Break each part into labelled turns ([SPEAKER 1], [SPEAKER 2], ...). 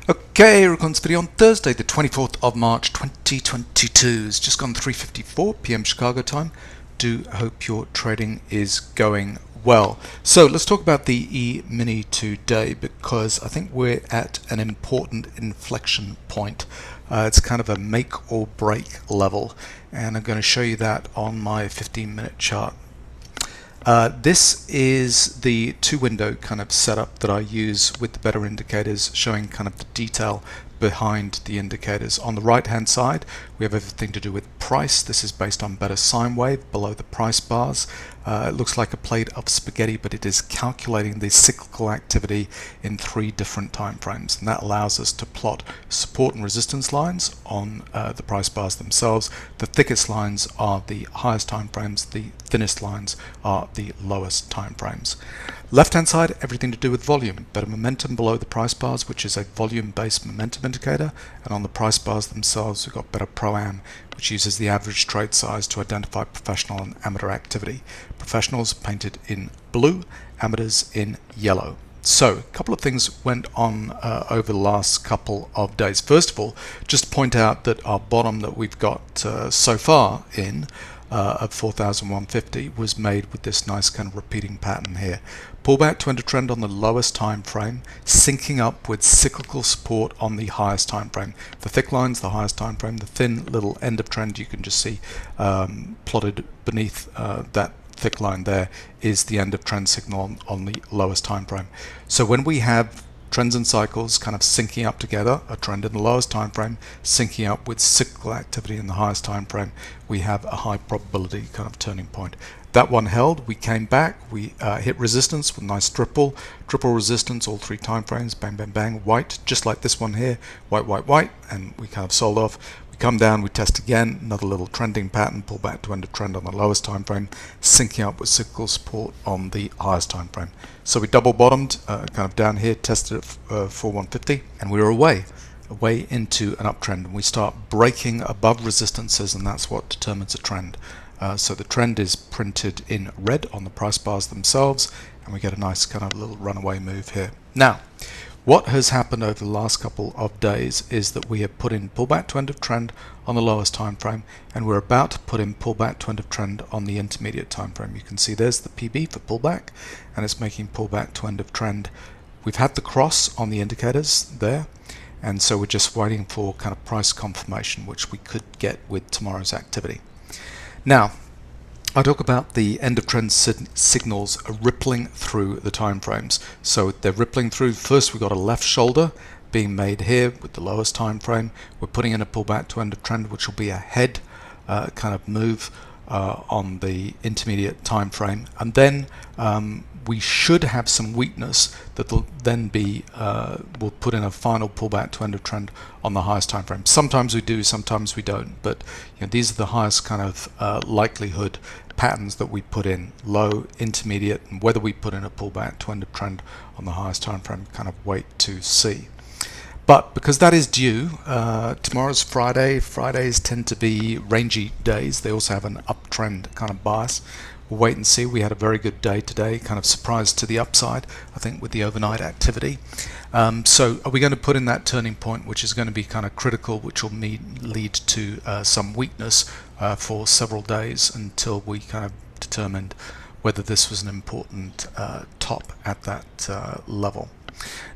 [SPEAKER 1] Okay, recording this video on Thursday, the 24th of March 2022. It's just gone 3:54 p.m. Chicago time. Do hope your trading is going well. So let's talk about the E-mini today because I think we're at an important inflection point. It's kind of a make or break level, and I'm going to show you that on my 15-minute chart. This is the two-window kind of setup that I use with the better indicators, showing kind of the detail behind the indicators. On the right-hand side, we have everything to do with price. This is based on better sine wave below the price bars. It looks like a plate of spaghetti, but it is calculating the cyclical activity in 3 different time frames, and that allows us to plot support and resistance lines on the price bars themselves. The thickest lines are the highest time frames, the thinnest lines are the lowest time frames. Left-hand side, everything to do with volume. Better momentum below the price bars, which is a volume-based momentum indicator, and on the price bars themselves, we've got better pro-am, which uses the average trade size to identify professional and amateur activity. Professionals painted in blue, amateurs in yellow. So, a couple of things went on over the last couple of days. First of all, just to point out that our bottom that we've got so far in of 4,150 was made with this nice kind of repeating pattern here. Pullback to end of trend on the lowest time frame, syncing up with cyclical support on the highest time frame. The thick line's the highest time frame, the thin little end of trend you can just see plotted beneath that thick line there is the end of trend signal on the lowest time frame. So when we have trends and cycles kind of syncing up together, a trend in the lowest time frame syncing up with cyclical activity in the highest time frame, we have a high probability kind of turning point. That one held, we came back, we hit resistance with a nice triple resistance, all 3 time frames, bang, bang, bang, white, just like this one here, white, white, white, and we kind of sold off. We come down, we test again, another little trending pattern, pull back to end of trend on the lowest time frame, syncing up with cyclical support on the highest time frame. So we double bottomed, kind of down here, tested at 4,150, and we were away into an uptrend. And we start breaking above resistances, and that's what determines a trend. So the trend is printed in red on the price bars themselves, and we get a nice kind of little runaway move here. Now, what has happened over the last couple of days is that we have put in pullback to end of trend on the lowest time frame, and we're about to put in pullback to end of trend on the intermediate time frame. You can see there's the PB for pullback, and it's making pullback to end of trend. We've had the cross on the indicators there, and so we're just waiting for kind of price confirmation, which we could get with tomorrow's activity. Now, I talk about the end of trend signals rippling through the time frames. So they're rippling through. First, we've got a left shoulder being made here with the lowest time frame. We're putting in a pullback to end of trend, which will be a head kind of move on the intermediate time frame, and then we should have some weakness that will then be we'll put in a final pullback to end of trend on the highest time frame. Sometimes we do, sometimes we don't, but these are the highest kind of likelihood patterns that we put in: low, intermediate, and whether we put in a pullback to end of trend on the highest time frame, kind of wait to see. But because that is due, tomorrow's Friday. Fridays tend to be rangy days. They also have an uptrend kind of bias. We'll wait and see. We had a very good day today, kind of surprised to the upside, I think, with the overnight activity. So are we going to put in that turning point, which is going to be kind of critical, which will lead to some weakness for several days until we kind of determined whether this was an important top at that level.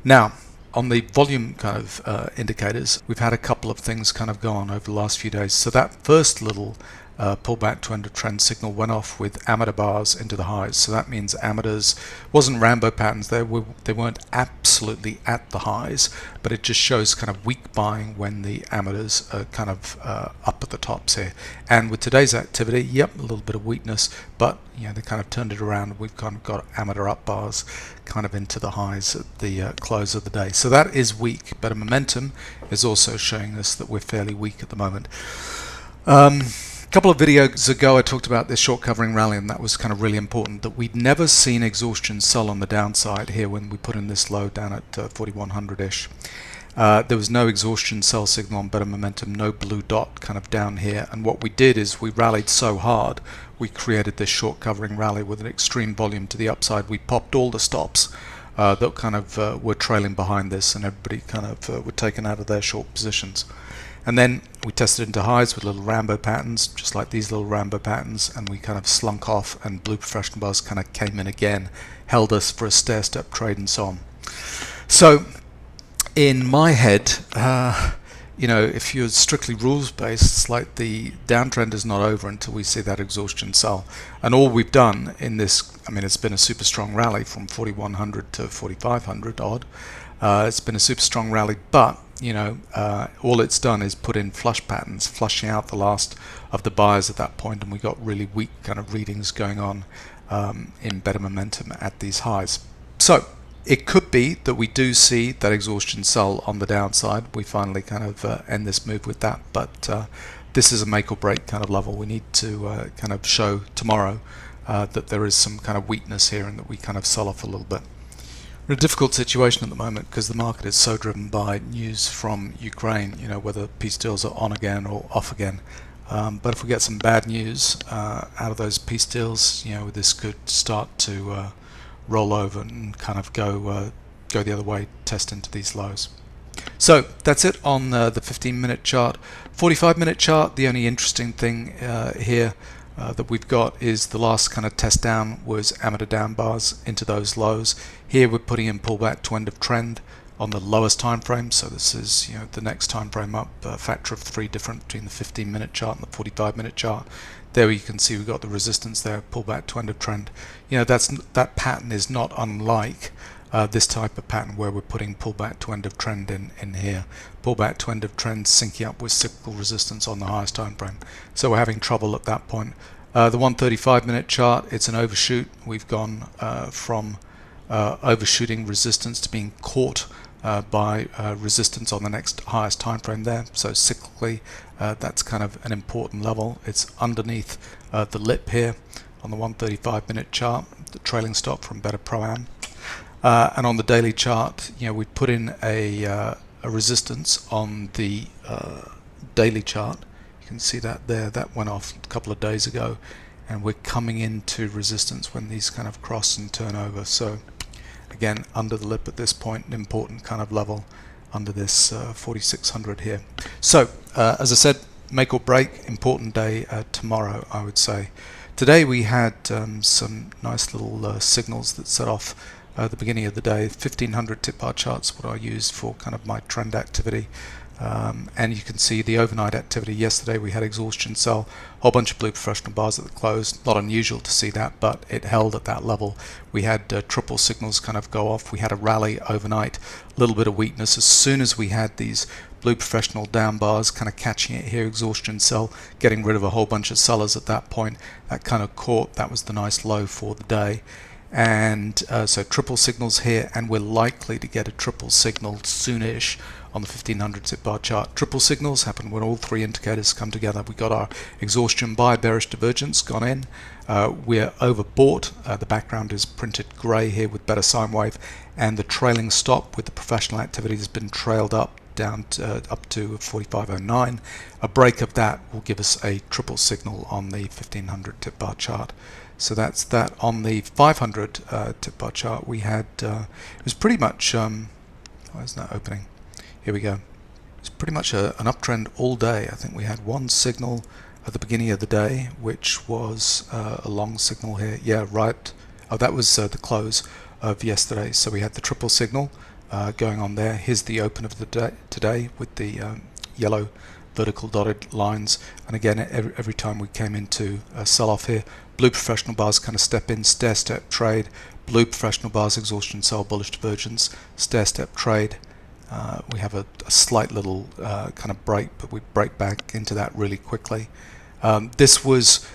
[SPEAKER 1] Now, on the volume kind of indicators, we've had a couple of things kind of go on over the last few days. So that first little pullback to end of trend signal went off with amateur bars into the highs. So that means amateurs, wasn't Rambo patterns there, they weren't absolutely at the highs, but it just shows kind of weak buying when the amateurs are kind of up at the tops here. And with today's activity, yep, a little bit of weakness, but they kind of turned it around. We've kind of got amateur up bars kind of into the highs at the close of the day. So that is weak. Better momentum is also showing us that we're fairly weak at the moment. A couple of videos ago I talked about this short covering rally, and that was kind of really important, that we'd never seen exhaustion sell on the downside here when we put in this low down at 4100-ish. There was no exhaustion sell signal on better momentum, no blue dot kind of down here, and what we did is we rallied so hard we created this short covering rally with an extreme volume to the upside. We popped all the stops that kind of were trailing behind this, and everybody kind of were taken out of their short positions. And then we tested into highs with little Rambo patterns, just like these little Rambo patterns, and we kind of slunk off, and blue professional bars kind of came in again, held us for a stair-step trade and so on. So in my head, you know, if you're strictly rules-based, it's like the downtrend is not over until we see that exhaustion sell. And all we've done in this, I mean, it's been a super strong rally from 4100 to 4500 odd. It's been a super strong rally, but you know, all it's done is put in flush patterns, flushing out the last of the buyers at that point, and we got really weak kind of readings going on in better momentum at these highs. So it could be that we do see that exhaustion sell on the downside. We finally kind of end this move with that, but this is a make or break kind of level. We need to kind of show tomorrow that there is some kind of weakness here and that we kind of sell off a little bit. We're in a difficult situation at the moment because the market is so driven by news from Ukraine, you know, whether peace deals are on again or off again. But if we get some bad news out of those peace deals, you know, this could start to roll over and kind of go the other way, test into these lows. So that's it on the 15-minute chart. 45-minute chart, the only interesting thing here that we've got is the last kind of test down was amateur down bars into those lows. Here we're putting in pullback to end of trend on the lowest time frame, so this is, you know, the next time frame up, a factor of 3 different between the 15-minute chart and the 45-minute chart. There you can see we've got the resistance there, pullback to end of trend. You know, that pattern is not unlike this type of pattern where we're putting pullback to end of trend in here. Pullback to end of trend syncing up with cyclical resistance on the highest time frame. So we're having trouble at that point. The 135-minute chart, it's an overshoot. We've gone from overshooting resistance to being caught by resistance on the next highest time frame there. So cyclically, that's kind of an important level. It's underneath the lip here on the 135-minute chart, the trailing stop from Better Pro-Am. And on the daily chart, you know, we put in a resistance on the daily chart. You can see that there, that went off a couple of days ago, and we're coming into resistance when these kind of cross and turn over. So again, under the lip at this point, an important kind of level under this 4600 here. So as I said, make or break, important day tomorrow, I would say. Today we had some nice little signals that set off the beginning of the day. 1500 tip bar charts, what I use for kind of my trend activity. And you can see the overnight activity. Yesterday we had exhaustion sell, a whole bunch of blue professional bars at the close. Not unusual to see that, but it held at that level. We had triple signals kind of go off. We had a rally overnight, a little bit of weakness. As soon as we had these blue professional down bars kind of catching it here, exhaustion sell, getting rid of a whole bunch of sellers at that point, that kind of caught. That was the nice low for the day. And so triple signals here, and we're likely to get a triple signal soonish on the 1500 tip bar chart. Triple signals happen when all 3 indicators come together. We got our exhaustion buy, bearish divergence gone in. We're overbought. The background is printed grey here with better sine wave, and the trailing stop with the professional activity has been trailed up down to, up to 4509. A break of that will give us a triple signal on the 1500 tip bar chart. So that's that. On the 500 tip bar chart, we had it was pretty much why isn't that opening? Here we go. It's pretty much an uptrend all day. I think we had one signal at the beginning of the day, which was a long signal here. Yeah, right. Oh, that was the close of yesterday. So we had the triple signal going on there. Here's the open of the day today with the yellow vertical dotted lines. And again, every time we came into a sell-off here, blue professional bars kind of step in, stair-step trade. Blue professional bars, exhaustion sell, bullish divergence, stair-step trade. We have a slight little kind of break, but we break back into that really quickly. This was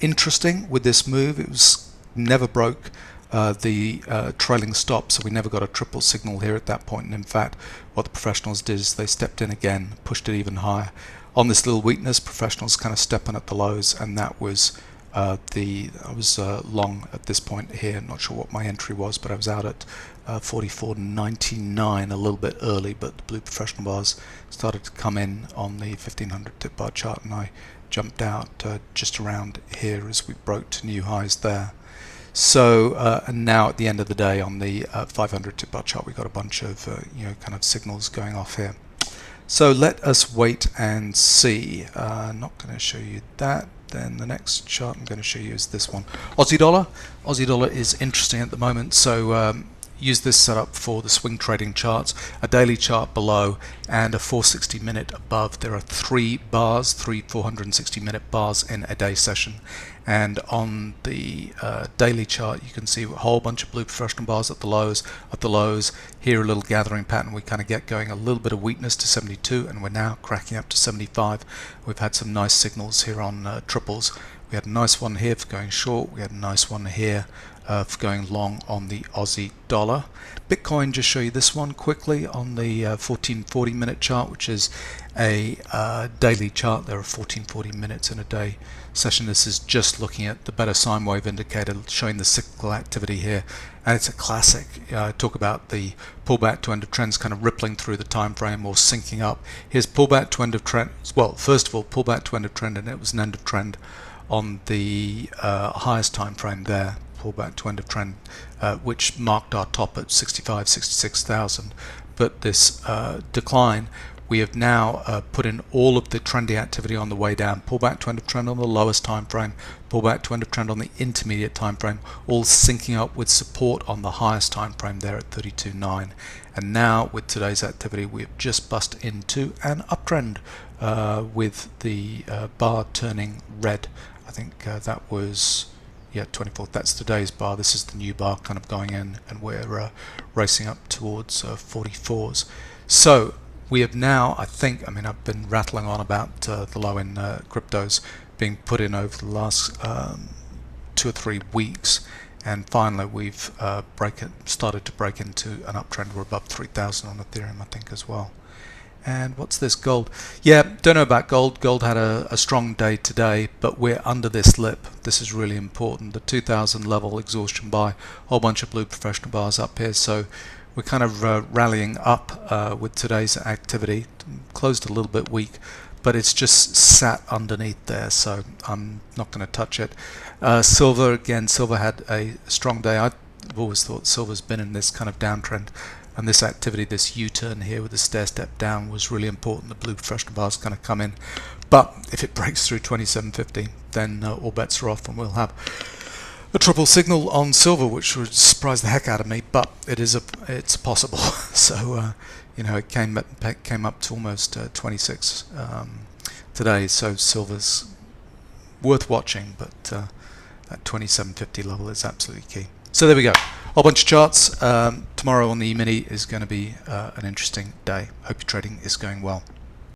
[SPEAKER 1] interesting with this move. It was never broke the trailing stop, so we never got a triple signal here at that point. And in fact, what the professionals did is they stepped in again, pushed it even higher. On this little weakness, professionals kind of stepping at the lows, and that was I was long at this point here. Not sure what my entry was, but I was out at 44.99 a little bit early, but the blue professional bars started to come in on the 1500 tip bar chart, and I jumped out just around here as we broke to new highs there. So and now at the end of the day on the 500 2-bar chart, we've got a bunch of kind of signals going off here. So let us wait and see. Not going to show you that. Then the next chart I'm going to show you is this one. Aussie dollar. Aussie dollar is interesting at the moment. So use this setup for the swing trading charts, a daily chart below and a 460 minute above. There are three 460 minute bars in a day session, and on the daily chart you can see a whole bunch of blue professional bars at the lows. Here a little gathering pattern, we kind of get going, a little bit of weakness to 72, and we're now cracking up to 75. We've had some nice signals here on triples. We had a nice one here for going short, we had a nice one here for going long on the Aussie dollar. Bitcoin, just show you this one quickly on the 1440 minute chart, which is a daily chart. There are 1440 minutes in a day session. This is just looking at the better sine wave indicator, showing the cyclical activity here, and it's a classic. Talk about the pullback to end of trends kind of rippling through the time frame or syncing up. Here's pullback to end of trend. Well, first of all, pullback to end of trend, and it was an end of trend on the highest time frame there. Pullback to end of trend, which marked our top at 66,000. But this decline, we have now put in all of the trendy activity on the way down. Pullback to end of trend on the lowest time frame, pullback to end of trend on the intermediate time frame, all syncing up with support on the highest time frame there at 32.9. And now with today's activity, we have just bust into an uptrend with the bar turning red. I think that was 24th. That's today's bar. This is the new bar kind of going in, and we're racing up towards 44s. So we have now, I mean I've been rattling on about the low in cryptos being put in over the last 2 or 3 weeks, and finally we've started to break into an uptrend. We're above 3,000 on Ethereum, I think, as well. And what's this, gold? Yeah, don't know about gold. Gold had a strong day today, but we're under this lip. This is really important. The 2,000 level exhaustion buy, whole bunch of blue professional bars up here. So we're kind of rallying up with today's activity. Closed a little bit weak, but it's just sat underneath there, so I'm not going to touch it. Silver, again, silver had a strong day. I've always thought silver's been in this kind of downtrend. And this activity, this U-turn here with the stair step down, was really important. The blue professional bars kind of come in, but if it breaks through 27.50, then all bets are off, and we'll have a triple signal on silver, which would surprise the heck out of me. But it's possible. So it came up to almost 26 today. So silver's worth watching, but that 27.50 level is absolutely key. So there we go. Whole bunch of charts. Tomorrow on the E-mini is going to be an interesting day. Hope your trading is going well.